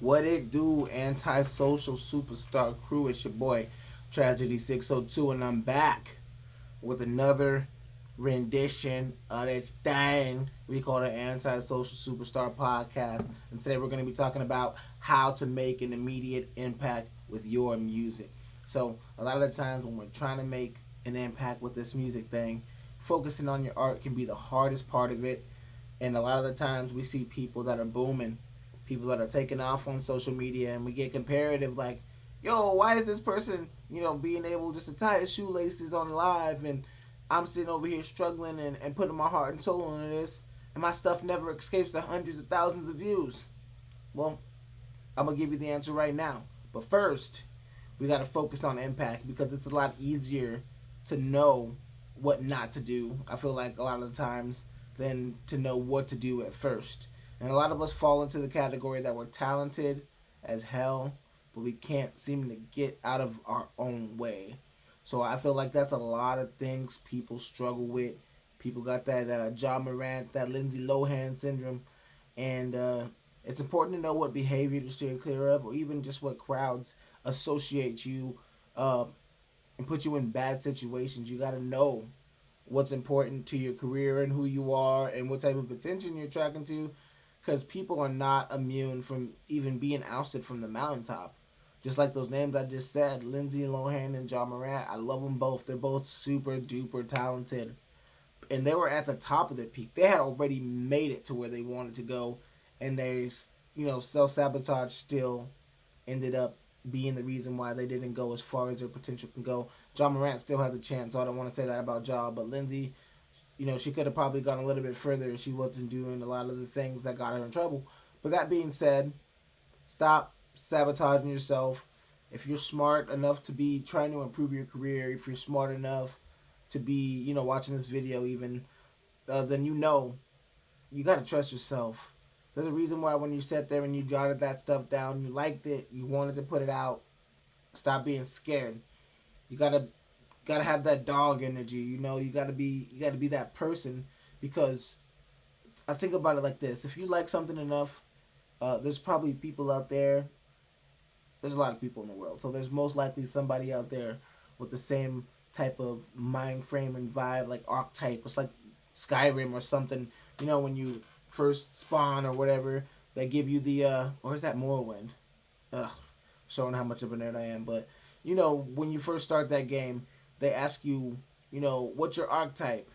What it do, antisocial superstar crew? It's your boy, Tragedy 602, and I'm back with another rendition of that thing we call the Antisocial Superstar Podcast. And today we're going to be talking about how to make an immediate impact with your music. So, a lot of the times when we're trying to make an impact with this music thing, focusing on your art can be the hardest part of it. And a lot of the times we see people that are booming, people that are taking off on social media, and we get comparative like, yo, why is this person, being able just to tie his shoelaces on live, and I'm sitting over here struggling and putting my heart and soul into this, and my stuff never escapes the hundreds of thousands of views. Well, I'm gonna give you the answer right now. But first, we gotta focus on impact because it's a lot easier to know what not to do. I feel like a lot of the times than to know what to do at first. And a lot of us fall into the category that we're talented as hell, but we can't seem to get out of our own way. So I feel like that's a lot of things people struggle with. People got that John Morant, that Lindsay Lohan syndrome, and it's important to know what behavior to steer clear of, or even just what crowds associate you uh, and put you in bad situations. You got to know what's important to your career and who you are and what type of attention you're attracting to, because people are not immune from even being ousted from the mountaintop. Just like those names I just said, Lindsay Lohan and John Morant, I love them both. They're both super duper talented, and they were at the top of their peak. They had already made it to where they wanted to go, and they, self sabotage still ended up being the reason why they didn't go as far as their potential can go. John Morant still has a chance, so I don't want to say that about Ja, but Lindsay, she could have probably gone a little bit further if she wasn't doing a lot of the things that got her in trouble. But that being said, stop sabotaging yourself. If you're smart enough to be trying to improve your career, if you're smart enough to be, watching this video even, then you got to trust yourself. There's a reason why when you sat there and you jotted that stuff down, you liked it, you wanted to put it out. Stop being scared. You gotta have that dog energy. You gotta be that person, because I think about it like this: if you like something enough, there's probably people out there. There's a lot of people in the world, so there's most likely somebody out there with the same type of mind frame and vibe, like archetype. It's like Skyrim or something. When you first spawn or whatever, they give you the or is that Morrowind? Ugh, showing how much of a nerd I am. But when you first start that game, they ask you, what's your archetype,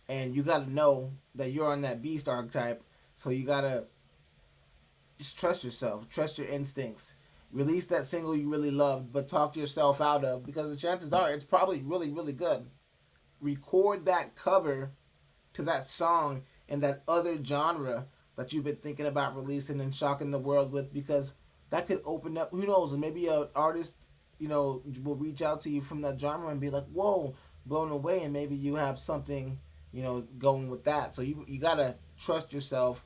and you got to know that you're on that beast archetype. So you gotta just trust yourself, trust your instincts. Release that single you really loved, but talk yourself out of, because the chances are it's probably really, really good. Record that cover to that song and that other genre that you've been thinking about releasing and shocking the world with, because that could open up, who knows, maybe an artist, will reach out to you from that genre and be like, whoa, blown away, and maybe you have something, going with that. So you gotta trust yourself.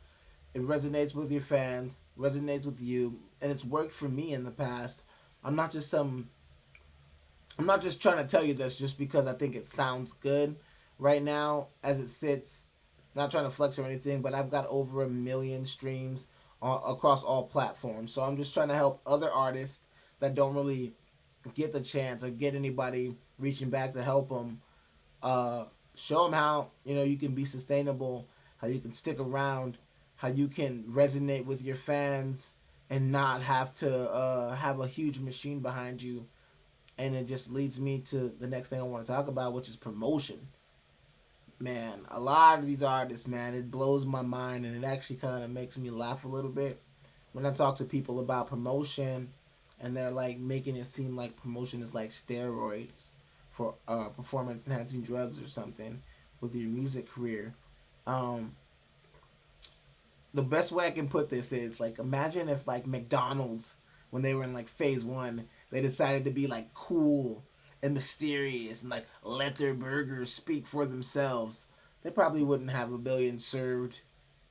It resonates with your fans, resonates with you, and it's worked for me in the past. I'm not just some I'm not just trying to tell you this just because I think it sounds good right now as it sits. Not trying to flex or anything, but I've got over 1 million streams across all platforms. So I'm just trying to help other artists that don't really get the chance or get anybody reaching back to help them. Uh, Show them how you can be sustainable, how you can stick around, how you can resonate with your fans, and not have to have a huge machine behind you. And it just leads me to the next thing I want to talk about, which is promotion. Man, a lot of these artists, man, it blows my mind, and it actually kind of makes me laugh a little bit when I talk to people about promotion, and they're like making it seem like promotion is like steroids for performance enhancing drugs or something with your music career. Um, the best way I can put this is like, imagine if like McDonald's, when they were in like phase one, they decided to be like cool and mysterious and like let their burgers speak for themselves. They probably wouldn't have a billion served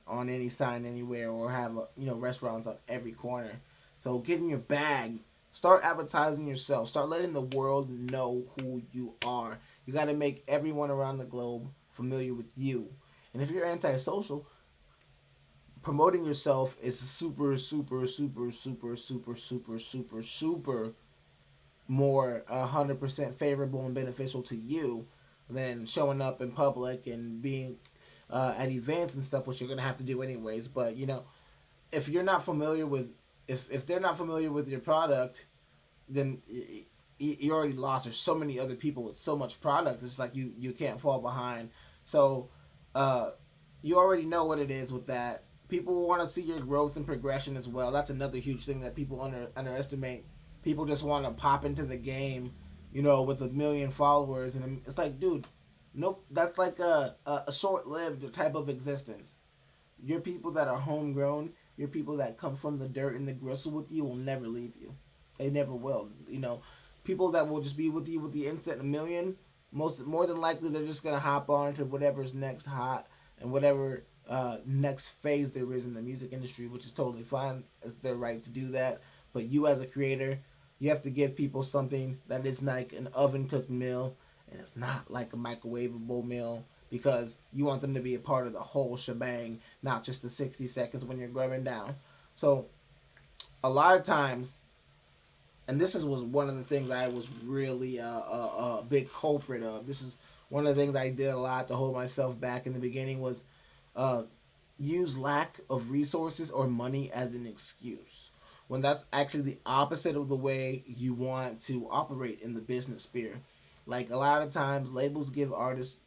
on any sign anywhere, or have restaurants on every corner. So get in your bag. Start advertising yourself. Start letting the world know who you are. You got to make everyone around the globe familiar with you. And if you're antisocial, promoting yourself is super, super, super, super, super, super, super, super more 100% favorable and beneficial to you than showing up in public and being at events and stuff, which you're gonna have to do anyways. But you know, if you're not familiar with, if they're not familiar with your product, then you already lost. There's so many other people with so much product. It's like you can't fall behind. So uh, you already know what it is with that. People want to see your growth and progression as well. That's another huge thing that people underestimate. People just want to pop into the game, you know, with 1 million followers, and it's like, dude, nope. That's like a short lived type of existence. Your people that are homegrown, your people that come from the dirt and the gristle with you will never leave you. They never will. You know, people that will just be with you with the instant 1 million, more than likely they're just gonna hop on to whatever's next hot and whatever next phase there is in the music industry, which is totally fine. It's their right to do that. But you as a creator, you have to give people something that is like an oven cooked meal and it's not like a microwavable meal because you want them to be a part of the whole shebang, not just the 60 seconds when you're grubbing down. So a lot of times, and was one of the things I was really a big culprit of. This is one of the things I did a lot to hold myself back in the beginning was uh, use lack of resources or money as an excuse when that's actually the opposite of the way you want to operate in the business sphere. Like a lot of times, labels give artists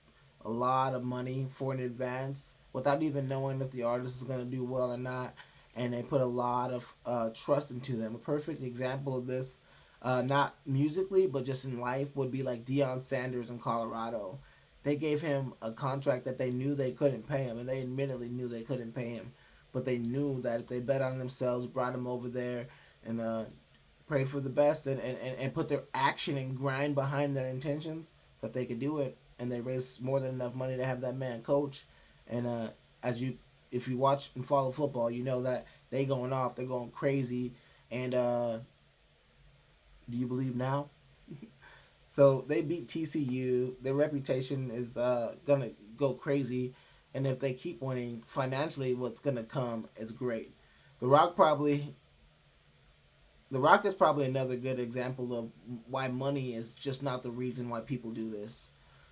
a lot of money for an advance without even knowing if the artist is going to do well or not, and they put a lot of trust into them. A perfect example of this, not musically but just in life, would be like Deion Sanders in Colorado. They gave him a contract that they knew they couldn't pay him, and they admittedly knew they couldn't pay him, but they knew that if they bet on themselves, brought him over there, and prayed for the best, and put their action and grind behind their intentions, that they could do it. And they raised more than enough money to have that man coach. And as you, if you watch and follow football, you know that they going off, they're going crazy. And do you believe now? So they beat TCU. Their reputation is gonna go crazy, and if they keep winning financially, what's gonna come is great. The Rock probably The Rock is probably another good example of why money is just not the reason why people do this.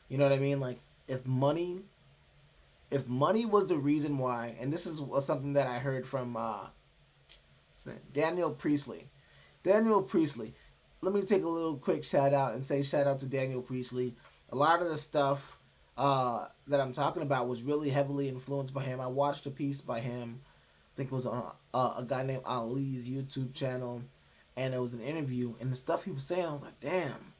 You know what I mean? Like if money was the reason why, and this is something that I heard from Daniel Priestley. Daniel Priestley. Let me take a little quick shout out and say shout out to Daniel Priestley. A lot of the stuff that I'm talking about was really heavily influenced by him. I watched a piece by him. I think it was on a guy named Ali's YouTube channel, and it was an interview. And the stuff he was saying, I was like, damn,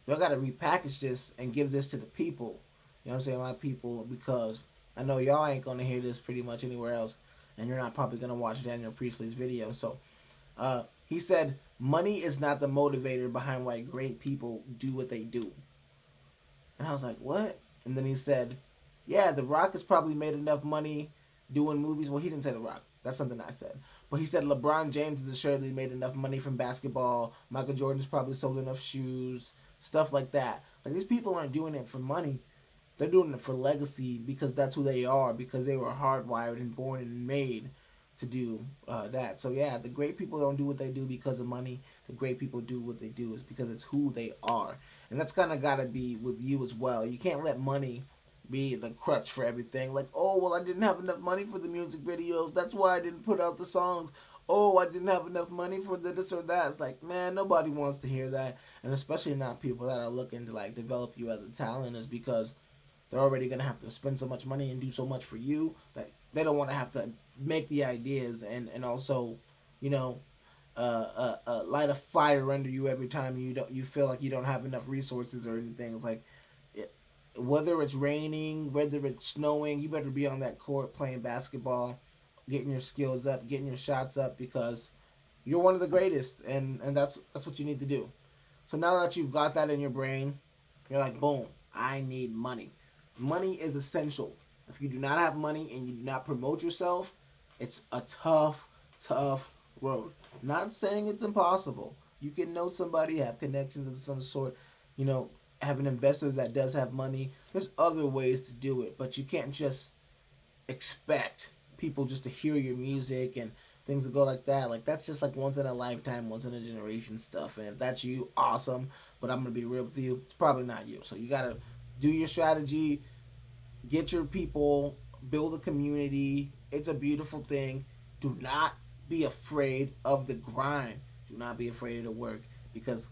y'all got to repackage this and give this to the people. You know what I'm saying, my people, because I know y'all ain't gonna hear this pretty much anywhere else, and you're not probably gonna watch Daniel Priestley's video. So he said, money is not the motivator behind why great people do what they do. And I was like, what? And then he said, yeah, The Rock has probably made enough money doing movies. Well, he didn't say The Rock. That's something I said. But he said LeBron James has assuredly made enough money from basketball. Michael Jordan's probably sold enough shoes. Stuff like that. Like, these people aren't doing it for money. They're doing it for legacy because that's who they are. Because they were hardwired and born and made to do that. So yeah, the great people don't do what they do because of money. The great people do what they do is because it's who they are. And that's kind of got to be with you as well. You can't let money be the crutch for everything. Like, oh, well, I didn't have enough money for the music videos. That's why I didn't put out the songs. Oh, I didn't have enough money for this or that. It's like, man, nobody wants to hear that. And especially not people that are looking to like develop you as a talent, is because they're already going to have to spend so much money and do so much for you that they don't want to have to make the ideas and also, you know, light a fire under you every time you feel like you don't have enough resources or anything. It's like, whether it's raining, whether it's snowing, you better be on that court playing basketball, getting your skills up, getting your shots up, because you're one of the greatest, and that's what you need to do. So now that you've got that in your brain, you're like, boom, I need money. Money is essential. If you do not have money and you do not promote yourself, it's a tough, tough road. Not saying it's impossible. You can know somebody, have connections of some sort, you know, have an investor that does have money. There's other ways to do it, but you can't just expect people just to hear your music and things that go like that. Like that's just like once in a lifetime, once in a generation stuff. And if that's you, awesome. But I'm gonna be real with you, it's probably not you. So you gotta do your strategy, get your people, build a community. It's a beautiful thing. Do not be afraid of the grind. Do not be afraid of the work because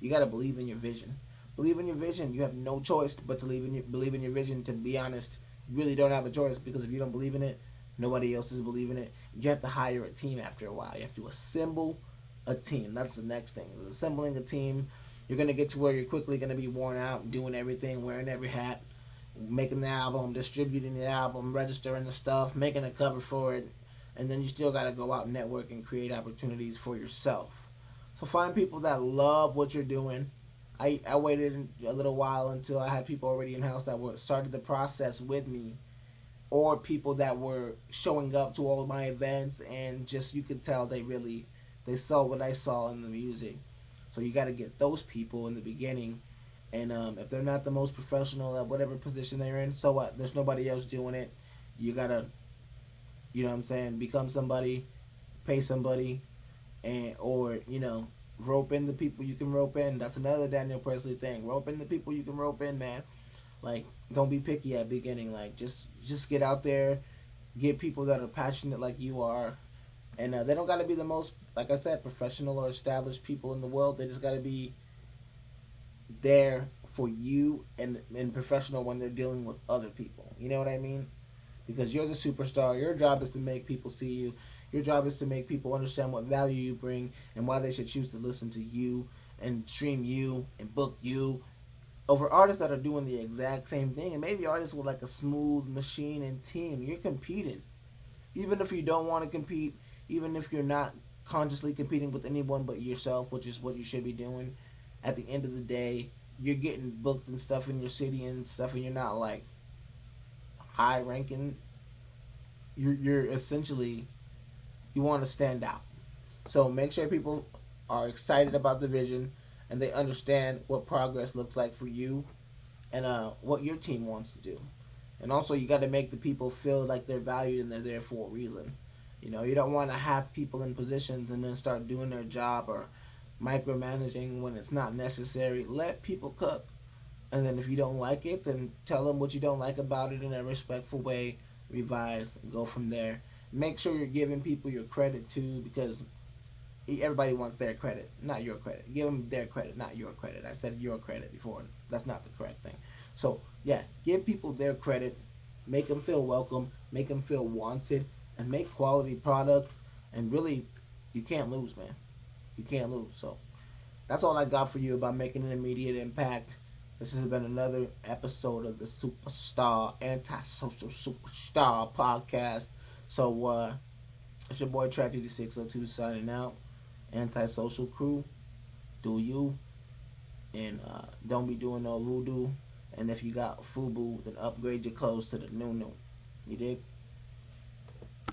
you gotta believe in your vision. Believe in your vision. You have no choice but to believe in your vision. To be honest, you really don't have a choice because if you don't believe in it, nobody else is believing it. You have to hire a team after a while. You have to assemble a team. That's the next thing. Assembling a team. You're gonna get to where you're quickly gonna be worn out, doing everything, wearing every hat, making the album, distributing the album, registering the stuff, making a cover for it, and then you still got to go out and network and create opportunities for yourself. So find people that love what you're doing. I waited a little while until I had people already in house that were started the process with me, or people that were showing up to all my events and just you could tell they saw what I saw in the music. So you got to get those people in the beginning, and if they're not the most professional at whatever position they're in, so what? There's nobody else doing it. You gotta, you know what I'm saying, become somebody, pay somebody, and or rope in the people you can rope in. That's another Daniel Presley thing. Rope in the people you can rope in, man. Like don't be picky at beginning. Like just get out there, get people that are passionate like you are, and they don't got to be the most, like I said, professional or established people in the world. They just got to be there for you and professional when they're dealing with other people. You know what I mean? Because you're the superstar. Your job is to make people see you. Your job is to make people understand what value you bring and why they should choose to listen to you and stream you and book you over artists that are doing the exact same thing. And maybe artists with like a smooth machine and team. You're competing. Even if you don't want to compete, even if you're not consciously competing with anyone but yourself, which is what you should be doing, at the end of the day, you're getting booked and stuff in your city and stuff, and you're not like high ranking. You're essentially, you want to stand out. So make sure people are excited about the vision and they understand what progress looks like for you and what your team wants to do. And also, you got to make the people feel like they're valued and they're there for a reason. You don't want to have people in positions and then start doing their job or micromanaging when it's not necessary. Let people cook. And then if you don't like it, then tell them what you don't like about it in a respectful way, revise, and go from there. Make sure you're giving people your credit too, because everybody wants their credit, not your credit. Give them their credit, not your credit. I said your credit before. That's not the correct thing. So, yeah, give people their credit, make them feel welcome, make them feel wanted, and make quality product. And really, you can't lose, man. You can't lose. So, that's all I got for you about making an immediate impact. This has been another episode of the Superstar, Antisocial Superstar podcast. So, it's your boy Tragedy 602 signing out. Antisocial crew, do you, and don't be doing no voodoo. And if you got FUBU, then upgrade your clothes to the new. You dig?